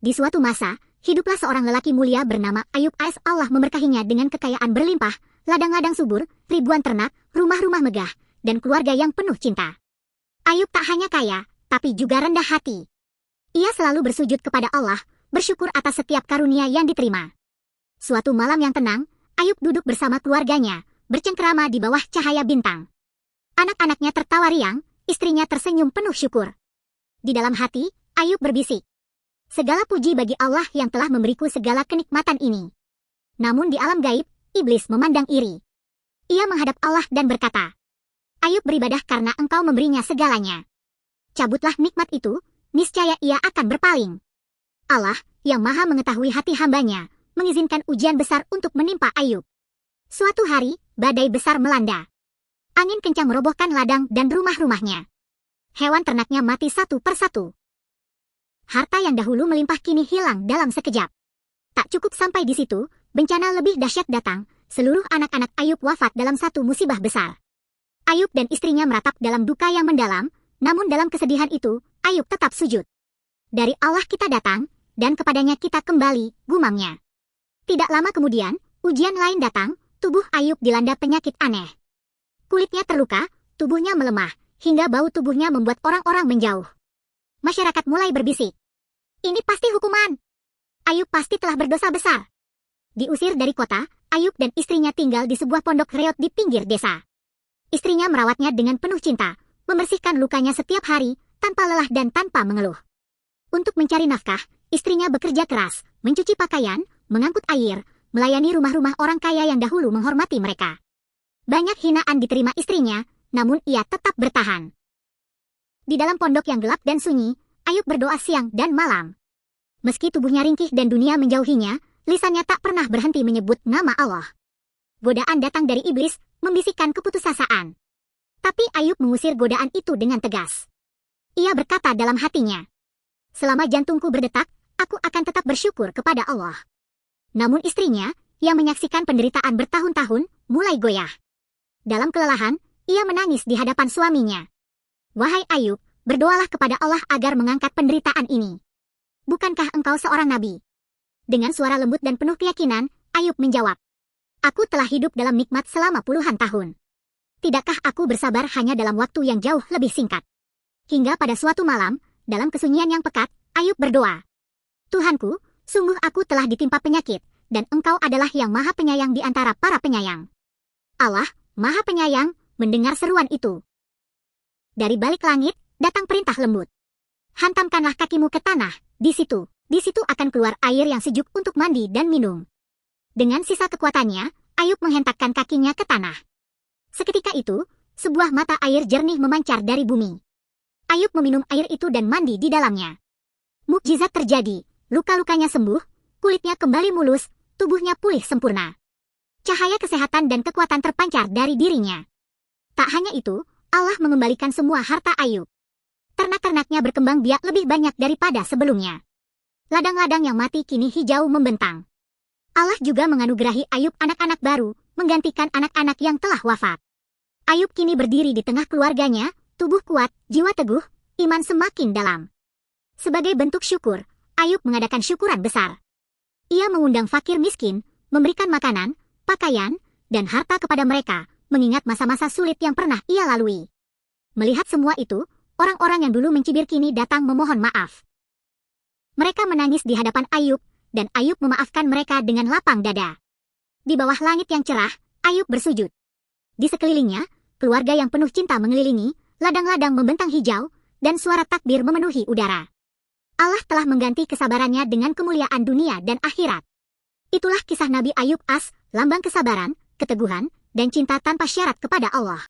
Di suatu masa, hiduplah seorang lelaki mulia bernama Ayub AS. Allah memberkahinya dengan kekayaan berlimpah, ladang-ladang subur, ribuan ternak, rumah-rumah megah, dan keluarga yang penuh cinta. Ayub tak hanya kaya, tapi juga rendah hati. Ia selalu bersujud kepada Allah, bersyukur atas setiap karunia yang diterima. Suatu malam yang tenang, Ayub duduk bersama keluarganya, bercengkerama di bawah cahaya bintang. Anak-anaknya tertawa riang, istrinya tersenyum penuh syukur. Di dalam hati, Ayub berbisik, "Segala puji bagi Allah yang telah memberiku segala kenikmatan ini." Namun di alam gaib, iblis memandang iri. Ia menghadap Allah dan berkata, "Ayub beribadah karena engkau memberinya segalanya. Cabutlah nikmat itu, niscaya ia akan berpaling." Allah, yang maha mengetahui hati hambanya, mengizinkan ujian besar untuk menimpa Ayub. Suatu hari, badai besar melanda. Angin kencang merobohkan ladang dan rumah-rumahnya. Hewan ternaknya mati satu persatu. Harta yang dahulu melimpah kini hilang dalam sekejap. Tak cukup sampai di situ, bencana lebih dahsyat datang. Seluruh anak-anak Ayub wafat dalam satu musibah besar. Ayub dan istrinya meratap dalam duka yang mendalam, namun dalam kesedihan itu, Ayub tetap sujud. "Dari Allah kita datang, dan kepadanya kita kembali," gumamnya. Tidak lama kemudian, ujian lain datang, tubuh Ayub dilanda penyakit aneh. Kulitnya terluka, tubuhnya melemah, hingga bau tubuhnya membuat orang-orang menjauh. Masyarakat mulai berbisik, "Ini pasti hukuman. Ayub pasti telah berdosa besar." Diusir dari kota, Ayub dan istrinya tinggal di sebuah pondok reot di pinggir desa. Istrinya merawatnya dengan penuh cinta, membersihkan lukanya setiap hari, tanpa lelah dan tanpa mengeluh. Untuk mencari nafkah, istrinya bekerja keras, mencuci pakaian, mengangkut air, melayani rumah-rumah orang kaya yang dahulu menghormati mereka. Banyak hinaan diterima istrinya, namun ia tetap bertahan. Di dalam pondok yang gelap dan sunyi, Ayub berdoa siang dan malam. Meski tubuhnya ringkih dan dunia menjauhinya, lisannya tak pernah berhenti menyebut nama Allah. Godaan datang dari iblis, membisikkan keputusasaan. Tapi Ayub mengusir godaan itu dengan tegas. Ia berkata dalam hatinya, "Selama jantungku berdetak, aku akan tetap bersyukur kepada Allah." Namun istrinya, yang menyaksikan penderitaan bertahun-tahun, mulai goyah. Dalam kelelahan, ia menangis di hadapan suaminya. "Wahai Ayub, berdoalah kepada Allah agar mengangkat penderitaan ini. Bukankah engkau seorang nabi?" Dengan suara lembut dan penuh keyakinan, Ayub menjawab, "Aku telah hidup dalam nikmat selama puluhan tahun. Tidakkah aku bersabar hanya dalam waktu yang jauh lebih singkat?" Hingga pada suatu malam, dalam kesunyian yang pekat, Ayub berdoa, "Tuhanku, sungguh aku telah ditimpa penyakit, dan engkau adalah yang maha penyayang di antara para penyayang." Allah, maha penyayang, mendengar seruan itu. Dari balik langit, datang perintah lembut. "Hantamkanlah kakimu ke tanah, di situ akan keluar air yang sejuk untuk mandi dan minum." Dengan sisa kekuatannya, Ayub menghentakkan kakinya ke tanah. Seketika itu, sebuah mata air jernih memancar dari bumi. Ayub meminum air itu dan mandi di dalamnya. Mukjizat terjadi, luka-lukanya sembuh, kulitnya kembali mulus, tubuhnya pulih sempurna. Cahaya kesehatan dan kekuatan terpancar dari dirinya. Tak hanya itu, Allah mengembalikan semua harta Ayub. Ternak-ternaknya berkembang biak lebih banyak daripada sebelumnya. Ladang-ladang yang mati kini hijau membentang. Allah juga menganugerahi Ayub anak-anak baru, menggantikan anak-anak yang telah wafat. Ayub kini berdiri di tengah keluarganya, tubuh kuat, jiwa teguh, iman semakin dalam. Sebagai bentuk syukur, Ayub mengadakan syukuran besar. Ia mengundang fakir miskin, memberikan makanan, pakaian, dan harta kepada mereka, mengingat masa-masa sulit yang pernah ia lalui. Melihat semua itu, orang-orang yang dulu mencibir kini datang memohon maaf. Mereka menangis di hadapan Ayub, dan Ayub memaafkan mereka dengan lapang dada. Di bawah langit yang cerah, Ayub bersujud. Di sekelilingnya, keluarga yang penuh cinta mengelilingi, ladang-ladang membentang hijau, dan suara takbir memenuhi udara. Allah telah mengganti kesabarannya dengan kemuliaan dunia dan akhirat. Itulah kisah Nabi Ayub AS, lambang kesabaran, keteguhan, dan cinta tanpa syarat kepada Allah.